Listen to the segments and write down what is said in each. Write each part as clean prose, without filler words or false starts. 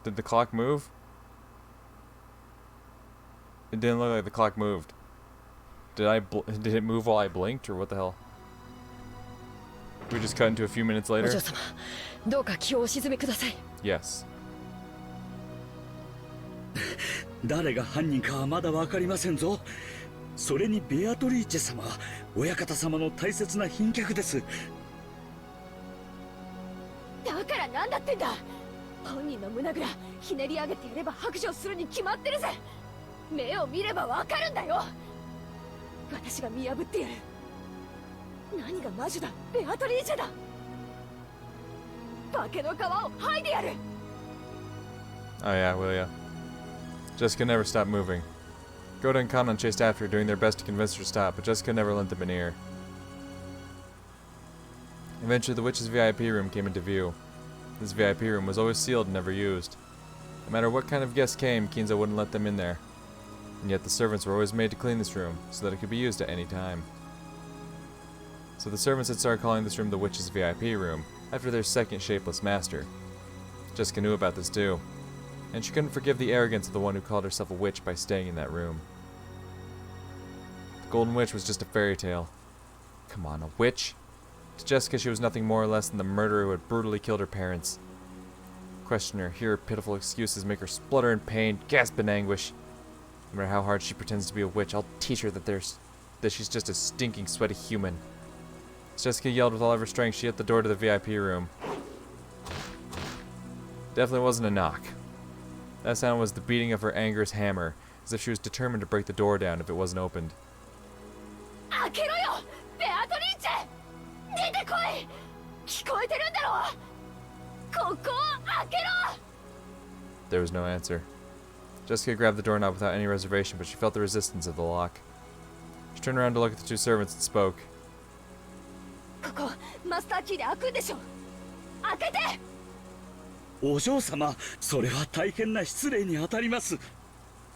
Did the clock move? It didn't look like the clock moved. Did it move while I blinked, or what the hell? We just cut into a few minutes later? Yes. 誰が犯人かはまだわかりませんぞ。それにベアトリーチェ様は親方様の大切な賓客です。だからなんだってんだ。本人の胸ぐらひねり上げてやれば白状するに決まってるぜ。目を見ればわかるんだよ。私が見破ってやる。何が魔女だ、ベアトリーチェだ。化けの皮を剥いでやる。 Oh yeah, will ya? Jessica never stopped moving. Goda and Kanon chased after her, doing their best to convince her to stop, but Jessica never lent them an ear. Eventually, the witch's VIP room came into view. This VIP room was always sealed and never used. No matter what kind of guests came, Kinzo wouldn't let them in there. And yet the servants were always made to clean this room, so that it could be used at any time. So the servants had started calling this room the witch's VIP room, after their second shapeless master. Jessica knew about this too, and she couldn't forgive the arrogance of the one who called herself a witch by staying in that room. The Golden Witch was just a fairy tale. Come on, a witch? To Jessica, she was nothing more or less than the murderer who had brutally killed her parents. Question her, hear her pitiful excuses, make her splutter in pain, gasp in anguish. No matter how hard she pretends to be a witch, I'll teach her that she's just a stinking, sweaty human. As Jessica yelled with all of her strength, she hit the door to the VIP room. Definitely wasn't a knock. That sound was the beating of her anger's hammer, as if she was determined to break the door down if it wasn't opened. There was no answer. Jessica grabbed the doorknob without any reservation, but she felt the resistance of the lock. She turned around to look at the two servants and spoke.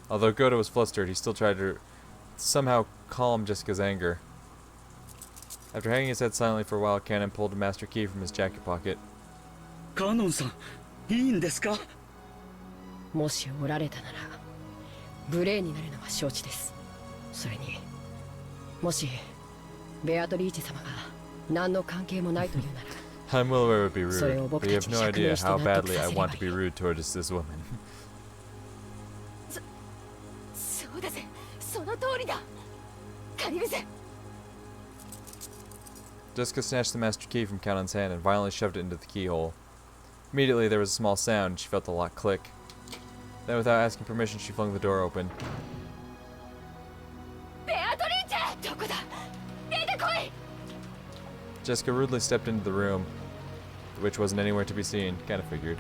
Although Goda was flustered, he still tried to somehow calm Jessica's anger. After hanging his head silently for a while, Cannon pulled a master key from his jacket pocket. Kanon-san, いいんですか? もしおられたなら無礼になるのは承知です。それにもしベアトリーチェ様が何の関係もないというなら I'm well aware it would be rude, but you have no idea how badly I want to be rude towards this woman. そうだぜ、その通りだ。借りるぜ。 Jessica snatched the master key from Cannon's hand and violently shoved it into the keyhole. Immediately there was a small sound and she felt the lock click. Then without asking permission she flung the door open. Jessica rudely stepped into the room. The witch wasn't anywhere to be seen, kinda figured.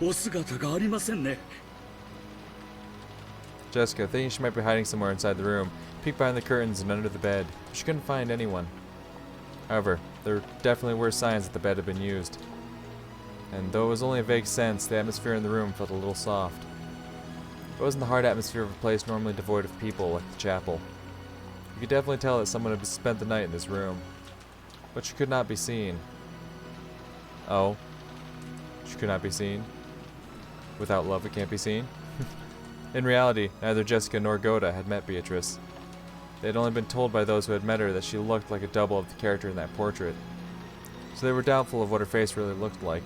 お姿がありませんね。 Jessica, thinking she might be hiding somewhere inside the room, peeked behind the curtains and under the bed, but she couldn't find anyone. However, there definitely were signs that the bed had been used. And though it was only a vague sense, the atmosphere in the room felt a little soft. It wasn't the hard atmosphere of a place normally devoid of people like the chapel. You could definitely tell that someone had spent the night in this room. But she could not be seen. Oh. She could not be seen? Without love it can't be seen? In reality, neither Jessica nor Goda had met Beatrice. They had only been told by those who had met her that she looked like a double of the character in that portrait. So they were doubtful of what her face really looked like.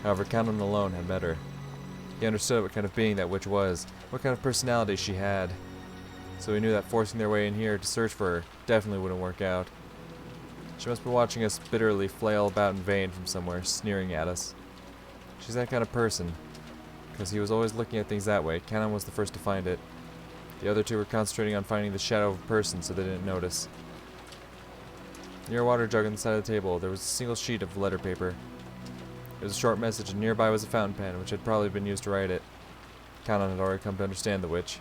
However, Cannon alone had met her. He understood what kind of being that witch was, what kind of personality she had. So he knew that forcing their way in here to search for her definitely wouldn't work out. She must be watching us bitterly flail about in vain from somewhere, sneering at us. She's that kind of person. Because he was always looking at things that way, Cannon was the first to find it. The other two were concentrating on finding the shadow of a person so they didn't notice. Near a water jug on the side of the table, there was a single sheet of letter paper. It was a short message, and nearby was a fountain pen, which had probably been used to write it. Cannon had already come to understand the witch.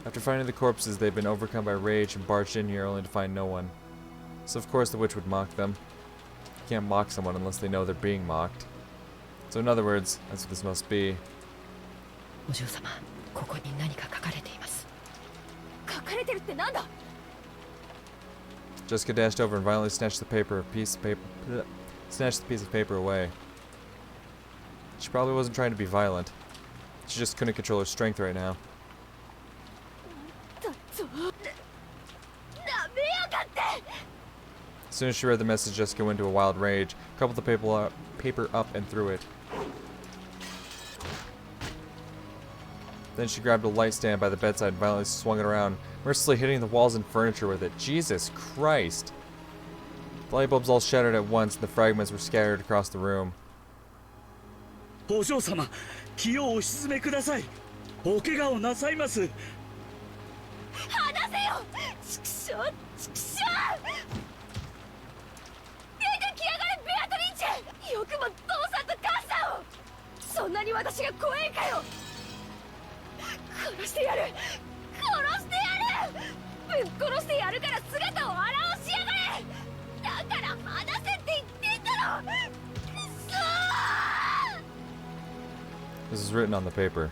After finding the corpses, they'd been overcome by rage and barged in here only to find no one. So of course the witch would mock them. You can't mock someone unless they know they're being mocked. So in other words, that's what this must be. お嬢様、ここに何か書かれています。書かれてるってなんだ？ Jessica dashed over and violently snatched the piece of paper away. She probably wasn't trying to be violent. She just couldn't control her strength right now. As soon as she read the message, Jessica went into a wild rage, crumpled the paper up and threw it. Then she grabbed a light stand by the bedside and violently swung it around, mercilessly hitting the walls and furniture with it. Jesus Christ! The light bulbs all shattered at once and the fragments were scattered across the room. お嬢様、気をお沈めください。お怪我をなさいます。離せよ！畜生！畜生！出てきやがれ、ベアトリーチェ！よくも父さんと母さんを！そんなに私が怖いかよ！殺してやる！殺してやる！ぶっ殺してやるから姿を現しやがれ！だから離せって言ってんだろ！くそー！ This is written on the paper.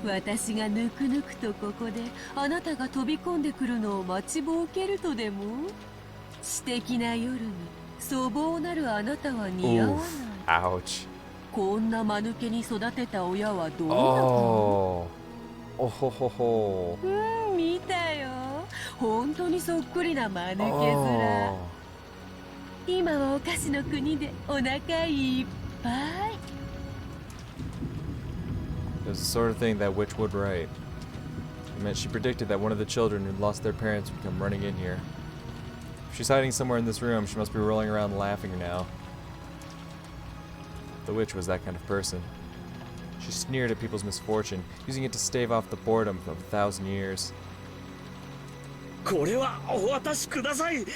私がぬくぬくとここであなたが飛び込んでくるのを待ちぼうけるとでも？素敵な夜に粗暴なるあなたは似合わない。Ouch. こんな間抜けに育てた親はどうだったOh. の？Oh ho ho ho. 見たよ。本当にそっくりな間抜け面。今はお菓子の国でお腹いっぱい。It was the sort of thing that witch would write. It meant she predicted that one of the children who'd lost their parents would come running in here. If she's hiding somewhere in this room, she must be rolling around laughing now. The witch was that kind of person. She sneered at people's misfortune, using it to stave off the boredom of 1,000 years. これはお渡しください。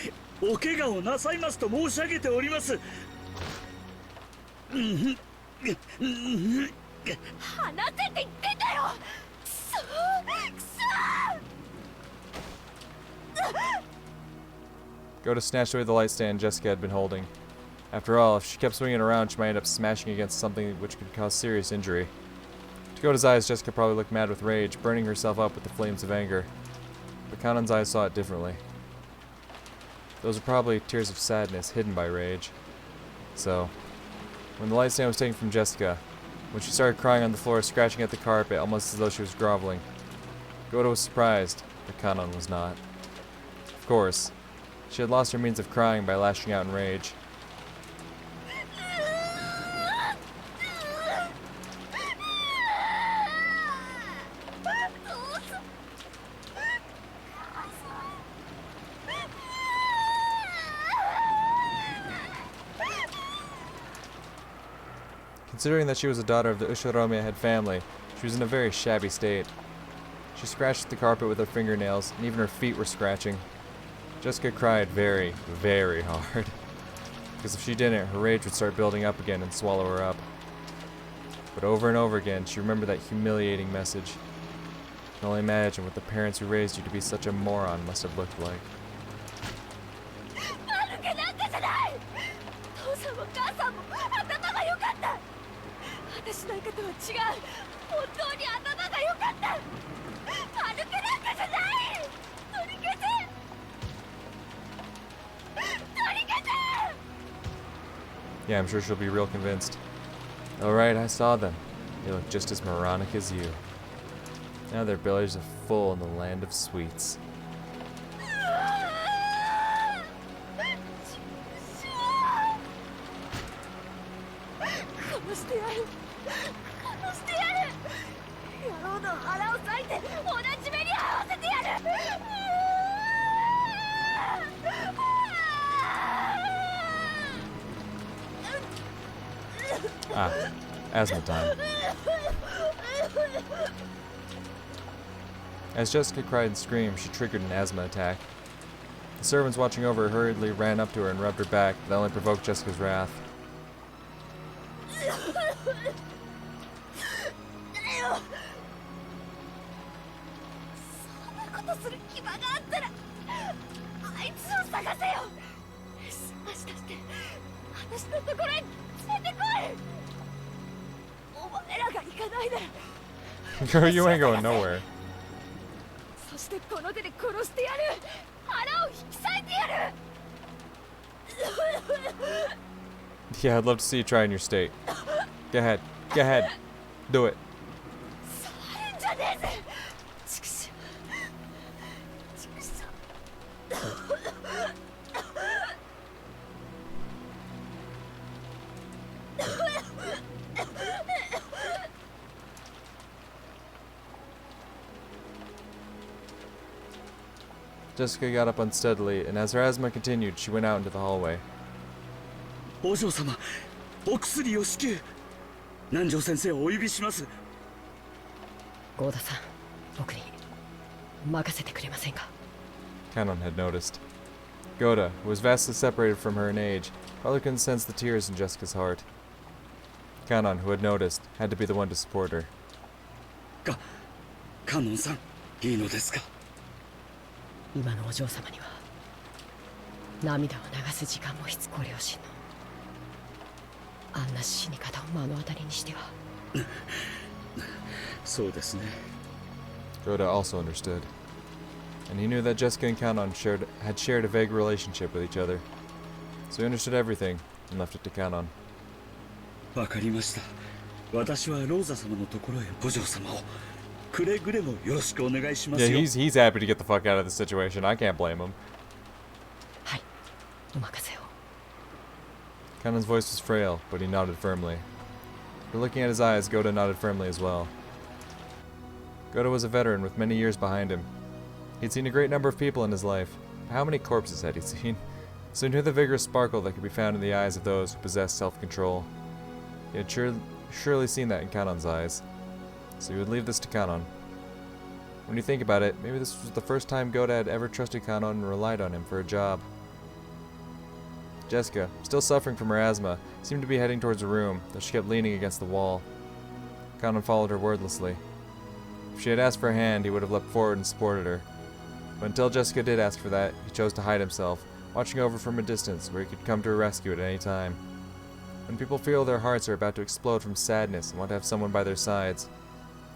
お怪我をなさいますと申し上げております。離せって言ってんだよ！くそー！くそー！ Go to snatch away the light stand Jessica had been holding. After all, if she kept swinging it around, she might end up smashing against something which could cause serious injury. To Gota's eyes, Jessica probably looked mad with rage, burning herself up with the flames of anger. But Kanan's eyes saw it differently. Those were probably tears of sadness hidden by rage. So, when the light stand was taken from Jessica, when she started crying on the floor, scratching at the carpet, almost as though she was groveling, Gota was surprised, but Kanan was not. Of course, she had lost her means of crying by lashing out in rage. Considering that she was a daughter of the Ushiromiya head family, she was in a very shabby state. She scratched at the carpet with her fingernails, and even her feet were scratching. Jessica cried very, very hard. Because if she didn't, her rage would start building up again and swallow her up. But over and over again, she remembered that humiliating message. You can only imagine what the parents who raised you to be such a moron must have looked like. 間抜けなんかじゃない！父さんも母さんも頭が良かった！私なんかとは違う！本当に頭が良かった！間抜けなんかじゃない！取り消せ！取り消せ！ Yeah, I'm sure she'll be real convinced. Alright, I saw them. They look just as moronic as you. Now their bellies are full in the land of sweets. Ah, asthma time. As Jessica cried and screamed, she triggered an asthma attack. The servants watching over her hurriedly ran up to her and rubbed her back, but that only provoked Jessica's wrath. Girl, you ain't going nowhere. そしてこの手で殺してやる！腹を引き裂いてやる。 Yeah, I'd love to see you try in your state. Go ahead. Go ahead. Do it. 触るんじゃねえぜ。ちくしょう。ちくしょう。 Jessica got up unsteadily, and as her asthma continued, she went out into the hallway. お嬢様、お薬を至急。南條先生をお呼びします。郷田さん、僕に任せてくれませんか。 Kanon had noticed. Goda, who was vastly separated from her in age, probably couldn't sense the tears in Jessica's heart. Kanon, who had noticed, had to be the one to support her. カノンさん、いいのですか。今のお嬢様には涙を流す時間も必ご両親のあんな死に方を目の当たりにしては。そうですね。 Goda also understood. And he knew that Jessica and Kanon had shared a vague relationship with each other. So he understood everything and left it to Kanon. わかりました。私はローザ様のところへお嬢様をくれぐれもよろしくお願いします Yeah, よ。 he's happy to get the fuck out of this situation. I can't blame him. はい、お任せを。 Kanon's voice was frail, but he nodded firmly. But looking at his eyes, Goda nodded firmly as well. Goda was a veteran with many years behind him. He'd seen a great number of people in his life. How many corpses had he seen? So he knew the vigorous sparkle that could be found in the eyes of those who possessed self-control. He had surely seen that in Kanon's eyes. So he would leave this to Kanon. When you think about it, maybe this was the first time Goda had ever trusted Kanon and relied on him for a job. Jessica, still suffering from her asthma, seemed to be heading towards a room, though she kept leaning against the wall. Kanon followed her wordlessly. If she had asked for a hand, he would have leapt forward and supported her. But until Jessica did ask for that, he chose to hide himself, watching over from a distance where he could come to her rescue at any time. When people feel their hearts are about to explode from sadness and want to have someone by their sides,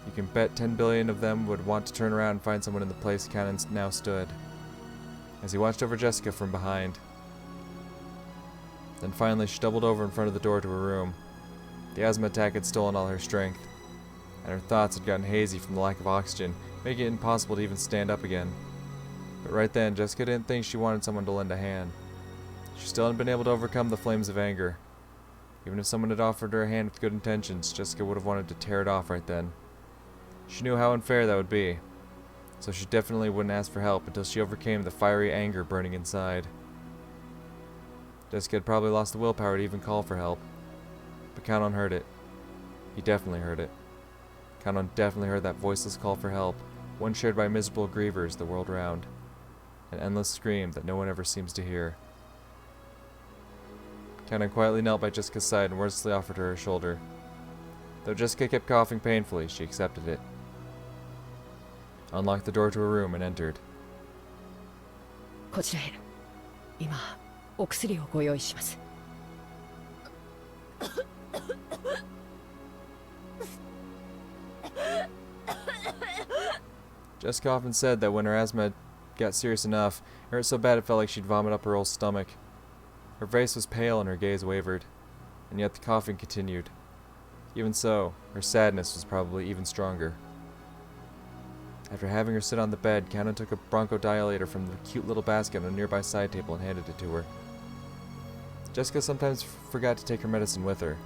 you can bet 10 billion of them would want to turn around and find someone in the place Kanon now stood. As he watched over Jessica from behind. Then finally she doubled over in front of the door to her room. The asthma attack had stolen all her strength, and her thoughts had gotten hazy from the lack of oxygen, making it impossible to even stand up again. But right then, Jessica didn't think she wanted someone to lend a hand. She still hadn't been able to overcome the flames of anger. Even if someone had offered her a hand with good intentions, Jessica would have wanted to tear it off right then. She knew how unfair that would be, so she definitely wouldn't ask for help until she overcame the fiery anger burning inside. Jessica had probably lost the willpower to even call for help. But Kanon heard it. He definitely heard it. Kanon definitely heard that voiceless call for help, one shared by miserable grievers the world round. An endless scream that no one ever seems to hear. Kanon quietly knelt by Jessica's side and wordlessly offered her shoulder. Though Jessica kept coughing painfully, she accepted it. Unlocked the door to her room and entered. こちらへ。今、お薬をご用意します。 Jessica often said that when her asthma got serious enough, it hurt so bad it felt like she'd vomit up her whole stomach. Her face was pale and her gaze wavered, and yet the coughing continued. Even so, her sadness was probably even stronger. After having her sit on the bed, Kanon took a bronchodilator from the cute little basket on a nearby side table and handed it to her. Jessica sometimes forgot to take her medicine with her.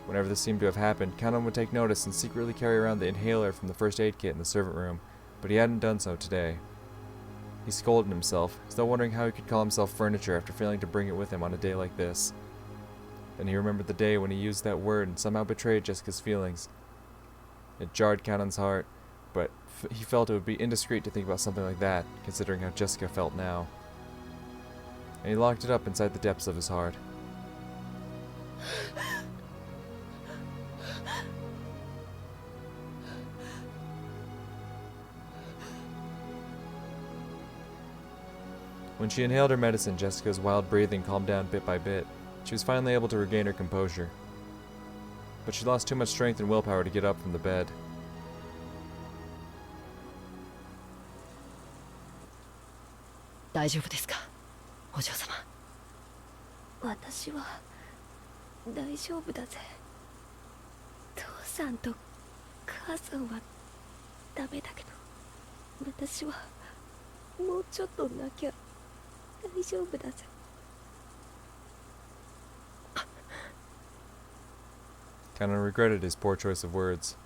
Whenever this seemed to have happened, Kanon would take notice and secretly carry around the inhaler from the first aid kit in the servant room, but he hadn't done so today. He scolded himself, still wondering how he could call himself furniture after failing to bring it with him on a day like this. Then he remembered the day when he used that word and somehow betrayed Jessica's feelings. It jarred Kanon's heart, but he felt it would be indiscreet to think about something like that, considering how Jessica felt now. And he locked it up inside the depths of his heart. When she inhaled her medicine, Jessica's wild breathing calmed down bit by bit. She was finally able to regain her composure. But she lost too much strength and willpower to get up from the bed. 大大丈夫ですか、お嬢様。私は大丈夫だぜ。父さんと母さんはダメだけど、私はもうちょっとなきゃ大丈夫だぜ。Kind of regretted his poor choice of words.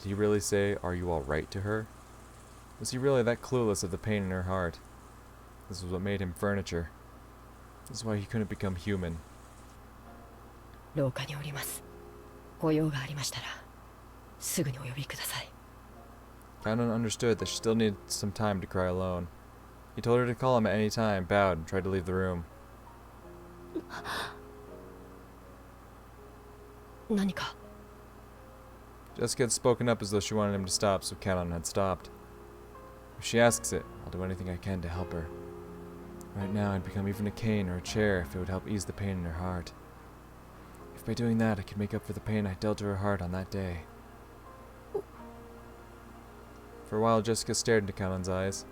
Did he really say, "Are you all right?" to her? Was he really that clueless of the pain in her heart? This was what made him furniture. This is why he couldn't become human. 廊下におります。ご用がありましたらすぐにお呼びください。Canon understood that she still needed some time to cry alone. He told her to call him at any time, bowed, and tried to leave the room. 何か。 Jessica had spoken up as though she wanted him to stop, so Canon had stopped. If she asks it, I'll do anything I can to help her. Right now, I'd become even a cane or a chair if it would help ease the pain in her heart. If by doing that, I could make up for the pain I dealt to her heart on that day. For a while, Jessica stared into Canon's eyes.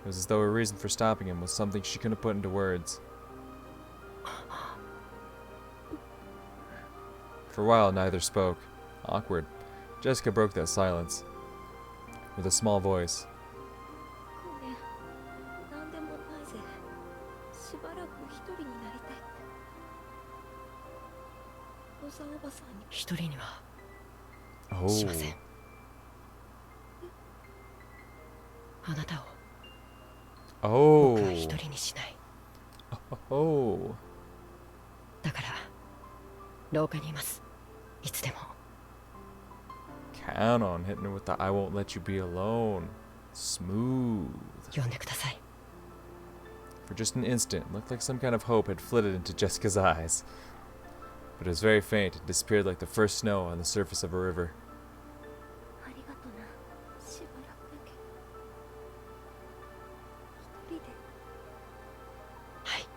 It was as though her reason for stopping him was something she couldn't put into words. For a while, neither spoke. Awkward. Jessica broke that silence. With a small voice. ごめん、なんでもないぜ。しばらく一人になりたいって。小沢おばさんに。一人には Oh. しません。あなたを Oh. 僕は一人にしない。 Oh. だから廊下にいます。いつでも。 Canon hitting her with the "I won't let you be alone." Smooth. 呼んでください。 For just an instant, it looked like some kind of hope had flitted into Jessica's eyes. But it was very faint and disappeared like the first snow on the surface of a river. ありがとな。しばらくだけ。一人で。はい、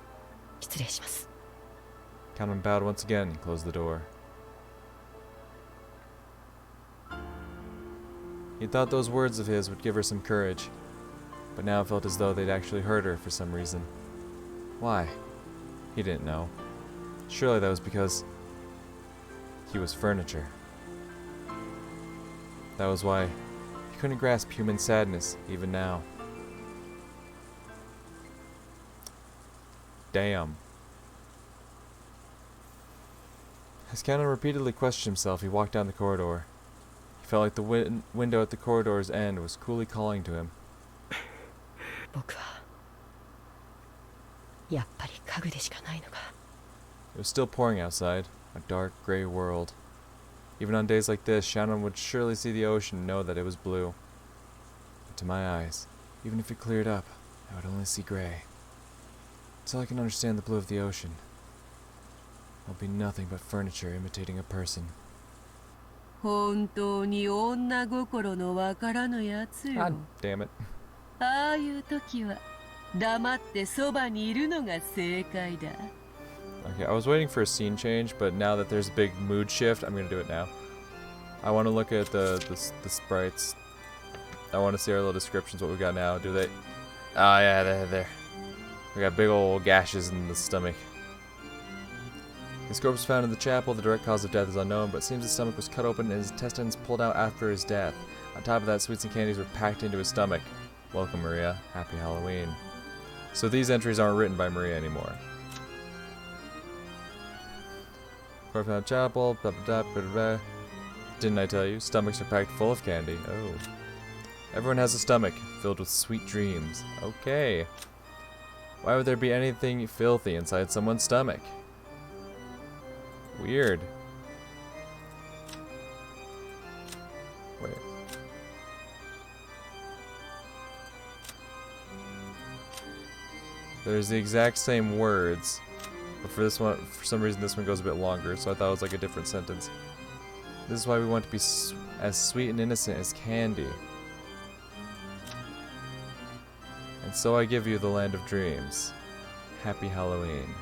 失礼します。 Canon bowed once again and closed the door. He thought those words of his would give her some courage, but now it felt as though they'd actually hurt her for some reason. Why? He didn't know. Surely that was because he was furniture. That was why he couldn't grasp human sadness even now. Damn. As Canon repeatedly questioned himself, he walked down the corridor. He felt like the window at the corridor's end was coolly calling to him. 僕はやっぱり家具でしかないのか。 It was still pouring outside, a dark, gray world. Even on days like this, Shannon would surely see the ocean and know that it was blue. But to my eyes, even if it cleared up, I would only see gray. Until I can understand the blue of the ocean, I'll be nothing but furniture imitating a person. 本当に女心のわからぬやつよ。 God damn it. ああいう時は黙ってそばにいるのが正解だ。 Okay, I was waiting for a scene change, but now that there's a big mood shift, I'm gonna do it now. I want to look at the sprites. I want to see our little descriptions, what we got now. Do they... Oh yeah, they're there. We got big old gashes in the stomach. His corpse was found in the chapel. The direct cause of death is unknown, but it seems his stomach was cut open and his intestines pulled out after his death. On top of that, sweets and candies were packed into his stomach. Welcome, Maria. Happy Halloween. So these entries aren't written by Maria anymore. Corpse found in the chapel. Blah, blah, blah, blah, blah. Didn't I tell you? Stomachs are packed full of candy. Oh. Everyone has a stomach filled with sweet dreams. Okay. Why would there be anything filthy inside someone's stomach? Weird. Wait. There's the exact same words, but for this one, for some reason, this one goes a bit longer, so I thought it was like a different sentence. This is why we want to be as sweet and innocent as candy. And so I give you the land of dreams. Happy Halloween.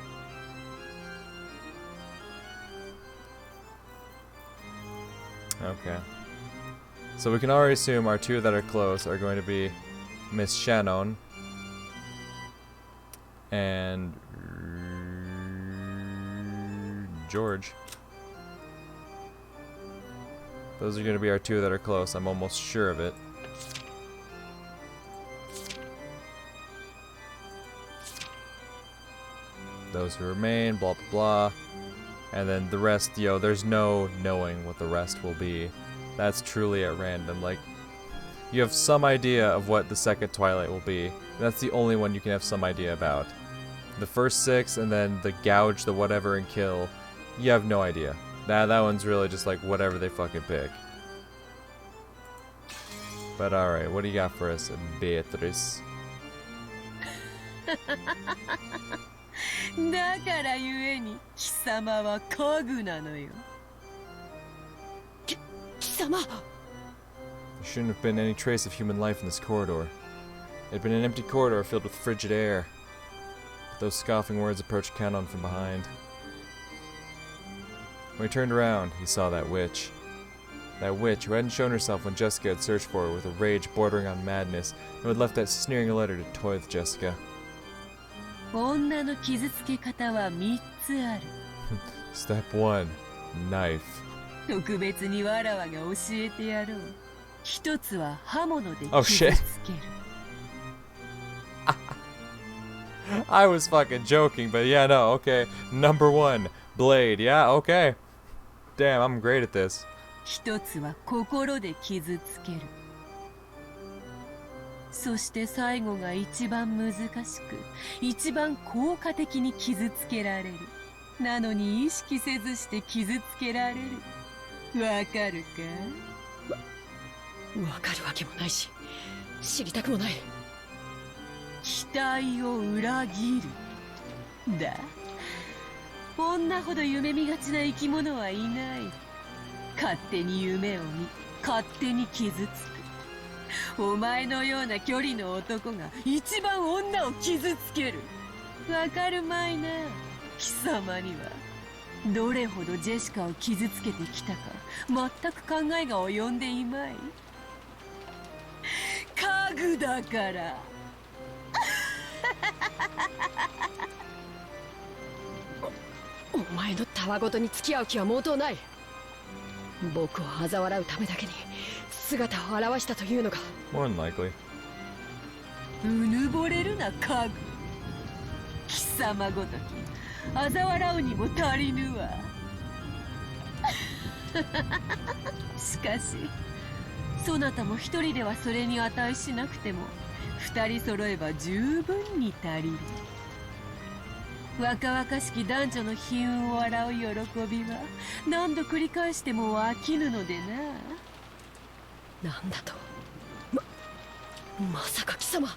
Okay. So we can already assume our two that are close are going to be Miss Shannon and George. Those are going to be our two that are close. I'm almost sure of it. Those who remain, blah, blah, blah. And then the rest, yo, there's no knowing what the rest will be. That's truly at random. Like, you have some idea of what the second Twilight will be. That's the only one you can have some idea about. The first 6, and then the gouge, the whatever, and kill, you have no idea. That one's really just like whatever they fucking pick. But alright, what do you got for us, Beatrice? だからゆえに貴様は家具なのよ。貴様。 There shouldn't have been any trace of human life in this corridor. It had been an empty corridor filled with frigid air. But those scoffing words approached Canon from behind. When he turned around, he saw that witch. That witch who hadn't shown herself when Jessica had searched for her with a rage bordering on madness, and who had left that sneering letter to toy with Jessica. 女の傷つけ方は3つある。Step 1. Knife. 特別にわらわが教えてやろう。一つは刃物で Oh 傷 shit. つける。I was fucking joking, but yeah, no, okay. Number 1. Blade. Yeah, okay. Damn, I'm great at this. 一つは心で傷つける。そして最後が一番難しく、一番効果的に傷つけられる。なのに意識せずして傷つけられる。わかるか？わかるわけもないし、知りたくもない。期待を裏切る。だ。女ほど夢見がちな生き物はいない。勝手に夢を見、勝手に傷つく。お前のような距離の男が一番女を傷つける。わかるまいな、貴様には。どれほどジェシカを傷つけてきたか、全く考えが及んでいまい。家具だから。お前のたわごとに付き合う気は毛頭ない。僕を嘲笑うためだけに姿を現したというのか。 More than likely. うぬぼれるな家具。貴様ごとき嘲笑うにも足りぬわ。しかしそなたも一人ではそれに値しなくても二人揃えば十分に足りる。若々しき男女の悲運を笑う喜びは何度繰り返しても飽きぬのでな。なんだと。まさか貴様、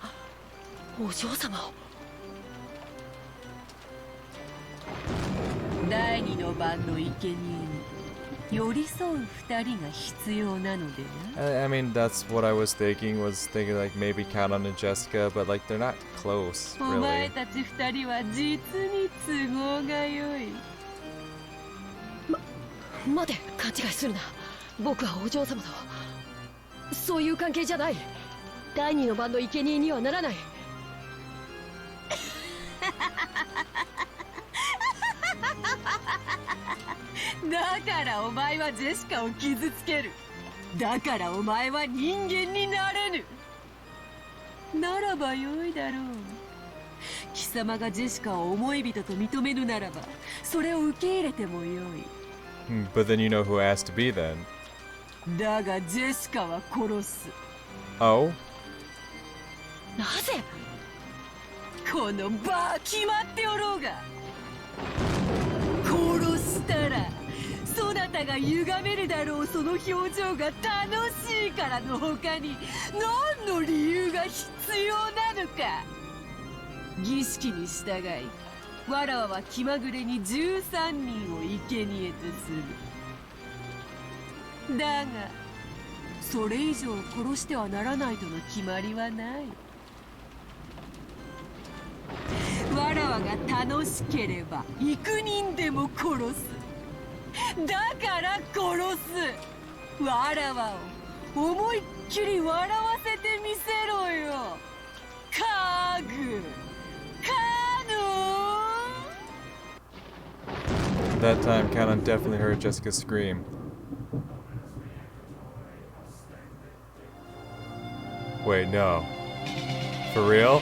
お嬢様を。第二の番の生贄に寄り添う二人が必要なのでな。I mean, that's what I was thinking like maybe Canon and Jessica, but like they're not close, お前 really. たち二人は実に都合が良い。待て、勘違いするな。僕はお嬢様とそういう関係じゃない。第二の番の生贄にはならない。だからお前はジェシカを傷つける。だからお前は人間になれぬ。ならばよいだろう。貴様がジェシカを思い人と認めるならばそれを受け入れてもよい。But then you know who it has to be then. だがジェシカは殺す。 Oh? なぜ？このバー決まっておろうが。殺したらそなたが歪めるだろうその表情が楽しいからの他に何の理由が必要なのか。儀式に従いわらわは気まぐれに13人を生贄とする。だがそれ以上殺してはならないとの決まりはない。わらわが楽しければ幾人でも殺す。だから殺す。わらわを思いっきり笑わせてみせろよ。家具、カ That time, Canon definitely heard Jessica scream. Wait, no. For real?